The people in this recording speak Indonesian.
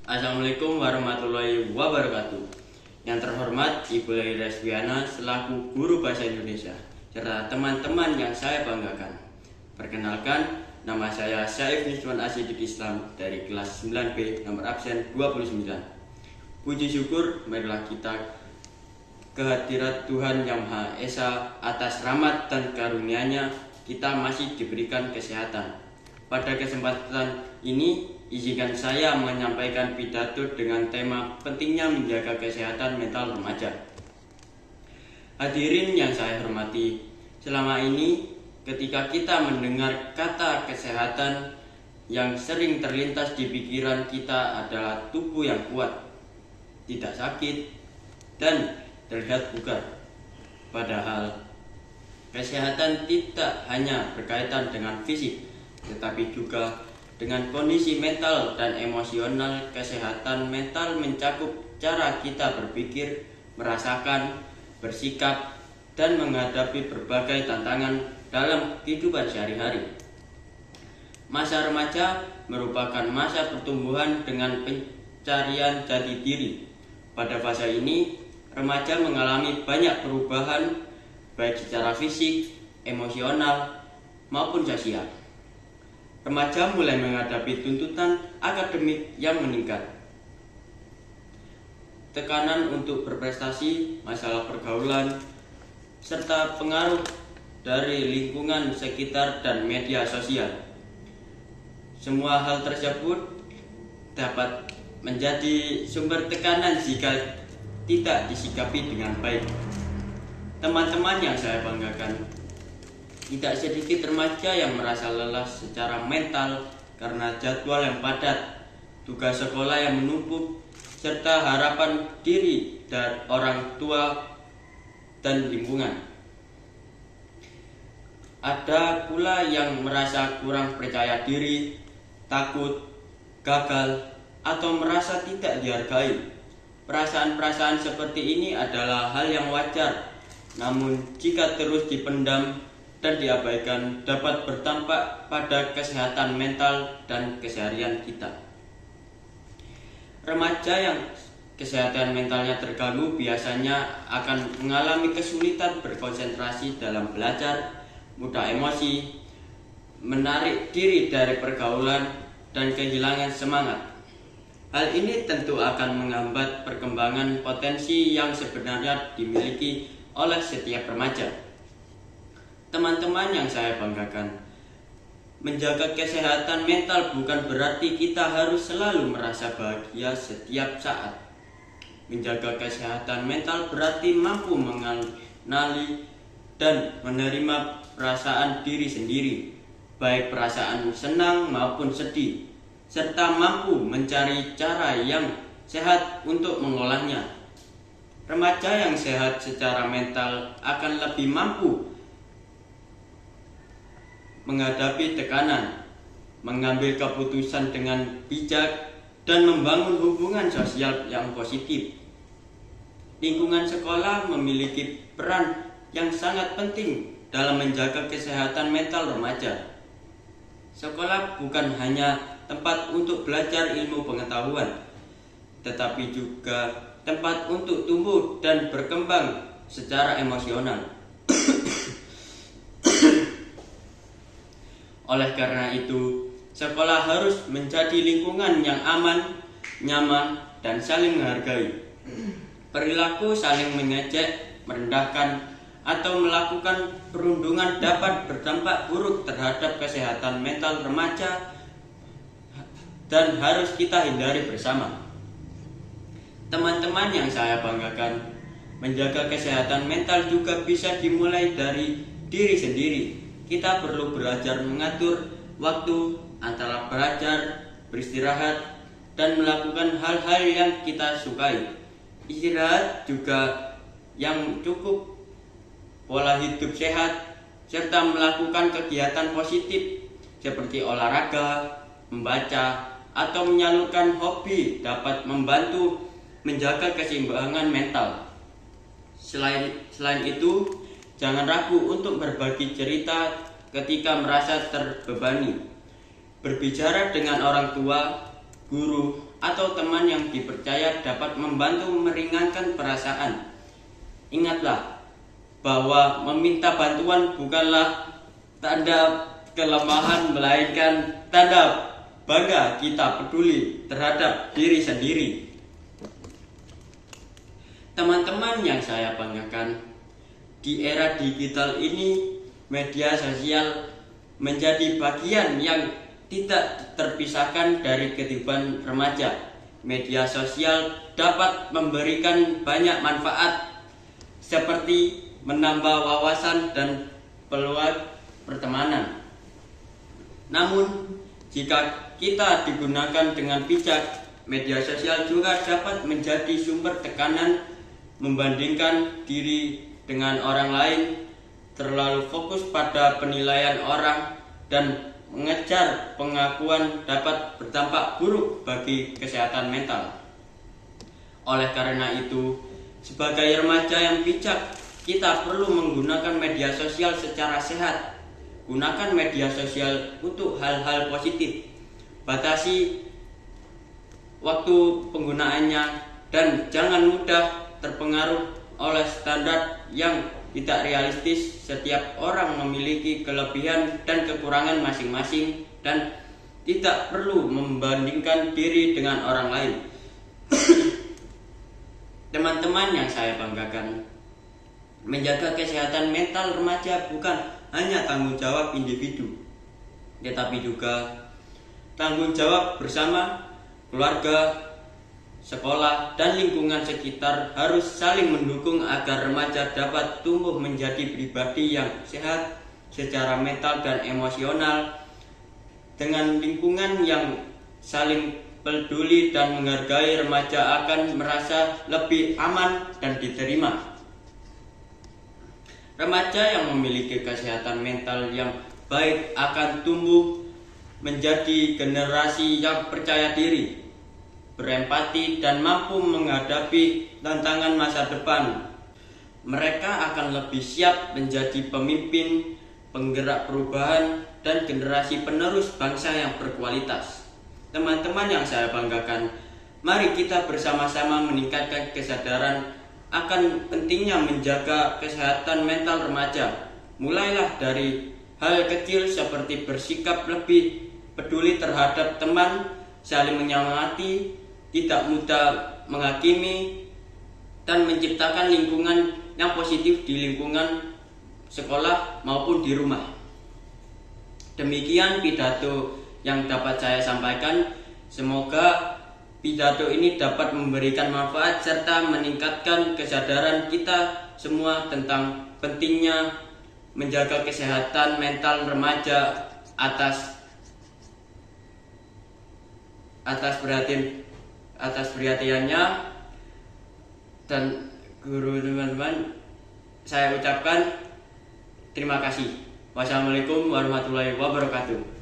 Assalamualaikum warahmatullahi wabarakatuh. Yang terhormat Ibu Lely Resviana selaku guru bahasa Indonesia serta teman-teman yang saya banggakan. Perkenalkan, nama saya Syaif Niswan Asyidik Islam dari kelas 9B nomor absen 29. Puji syukur marilah kita kehadirat Tuhan Yang Maha Esa atas rahmat dan karunia-Nya kita masih diberikan kesehatan. Pada kesempatan ini, izinkan saya menyampaikan pidato dengan tema pentingnya menjaga kesehatan mental remaja. Hadirin yang saya hormati, selama ini ketika kita mendengar kata kesehatan, yang sering terlintas di pikiran kita adalah tubuh yang kuat, tidak sakit, dan terlihat bugar. Padahal kesehatan tidak hanya berkaitan dengan fisik, tetapi juga dengan kondisi mental dan emosional. Kesehatan mental mencakup cara kita berpikir, merasakan, bersikap, dan menghadapi berbagai tantangan dalam kehidupan sehari-hari. Masa remaja merupakan masa pertumbuhan dengan pencarian jati diri. Pada fase ini, remaja mengalami banyak perubahan baik secara fisik, emosional, maupun sosial. Remaja mulai menghadapi tuntutan akademik yang meningkat, tekanan untuk berprestasi, masalah pergaulan, serta pengaruh dari lingkungan sekitar dan media sosial. Semua hal tersebut dapat menjadi sumber tekanan jika tidak disikapi dengan baik. Teman-teman yang saya banggakan, tidak sedikit remaja yang merasa lelah secara mental karena jadwal yang padat, tugas sekolah yang menumpuk, serta harapan diri dari orang tua dan lingkungan. Ada pula yang merasa kurang percaya diri, takut, gagal, atau merasa tidak dihargai. Perasaan-perasaan seperti ini adalah hal yang wajar, namun jika terus dipendam dan diabaikan dapat berdampak pada kesehatan mental dan keseharian kita. Remaja yang kesehatan mentalnya terganggu biasanya akan mengalami kesulitan berkonsentrasi dalam belajar, mudah emosi, menarik diri dari pergaulan, dan kehilangan semangat. Hal ini tentu akan menghambat perkembangan potensi yang sebenarnya dimiliki oleh setiap remaja. Teman-teman yang saya banggakan, menjaga kesehatan mental bukan berarti kita harus selalu merasa bahagia setiap saat. Menjaga kesehatan mental berarti mampu mengenali dan menerima perasaan diri sendiri, baik perasaan senang maupun sedih, serta mampu mencari cara yang sehat untuk mengolahnya. Remaja yang sehat secara mental akan lebih mampu menghadapi tekanan, mengambil keputusan dengan bijak, dan membangun hubungan sosial yang positif. Lingkungan sekolah memiliki peran yang sangat penting dalam menjaga kesehatan mental remaja. Sekolah bukan hanya tempat untuk belajar ilmu pengetahuan, tetapi juga tempat untuk tumbuh dan berkembang secara emosional. Oleh karena itu, sekolah harus menjadi lingkungan yang aman, nyaman, dan saling menghargai. Perilaku saling mengejek, merendahkan, atau melakukan perundungan dapat berdampak buruk terhadap kesehatan mental remaja dan harus kita hindari bersama. Teman-teman yang saya banggakan, menjaga kesehatan mental juga bisa dimulai dari diri sendiri. Kita perlu belajar mengatur waktu antara belajar, beristirahat, dan melakukan hal-hal yang kita sukai. Istirahat juga yang cukup, pola hidup sehat, serta melakukan kegiatan positif seperti olahraga, membaca, atau menyalurkan hobi dapat membantu menjaga keseimbangan mental. Selain itu, jangan ragu untuk berbagi cerita ketika merasa terbebani. Berbicara dengan orang tua, guru, atau teman yang dipercaya dapat membantu meringankan perasaan. Ingatlah bahwa meminta bantuan bukanlah tanda kelemahan, melainkan tanda bangga kita peduli terhadap diri sendiri. Teman-teman yang saya banggakan, di era digital ini media sosial menjadi bagian yang tidak terpisahkan dari kehidupan remaja. Media sosial dapat memberikan banyak manfaat seperti menambah wawasan dan peluang pertemanan. Namun, jika kita digunakan dengan bijak, media sosial juga dapat menjadi sumber tekanan membandingkan diri dengan orang lain, terlalu fokus pada penilaian orang, dan mengejar pengakuan dapat berdampak buruk bagi kesehatan mental. Oleh karena itu, sebagai remaja yang bijak, kita perlu menggunakan media sosial secara sehat. Gunakan media sosial untuk hal-hal positif. Batasi waktu penggunaannya dan jangan mudah terpengaruh oleh standar yang tidak realistis. Setiap orang memiliki kelebihan dan kekurangan masing-masing dan tidak perlu membandingkan diri dengan orang lain. Teman-teman yang saya banggakan, menjaga kesehatan mental remaja bukan hanya tanggung jawab individu, tetapi juga tanggung jawab bersama. Keluarga, sekolah, dan lingkungan sekitar harus saling mendukung agar remaja dapat tumbuh menjadi pribadi yang sehat secara mental dan emosional. Dengan lingkungan yang saling peduli dan menghargai, remaja akan merasa lebih aman dan diterima. Remaja yang memiliki kesehatan mental yang baik akan tumbuh menjadi generasi yang percaya diri, berempati, dan mampu menghadapi tantangan masa depan. Mereka akan lebih siap menjadi pemimpin, penggerak perubahan, dan generasi penerus bangsa yang berkualitas. Teman-teman yang saya banggakan, mari kita bersama-sama meningkatkan kesadaran akan pentingnya menjaga kesehatan mental remaja. Mulailah dari hal kecil seperti bersikap lebih peduli terhadap teman, saling menyemangati, tidak mudah menghakimi, dan menciptakan lingkungan yang positif di lingkungan sekolah maupun di rumah. Demikian pidato yang dapat saya sampaikan. Semoga pidato ini dapat memberikan manfaat serta meningkatkan kesadaran kita semua tentang pentingnya menjaga kesehatan mental remaja atas perhatiannya. Dan guru teman-teman, saya ucapkan terima kasih. Wassalamualaikum warahmatullahi wabarakatuh.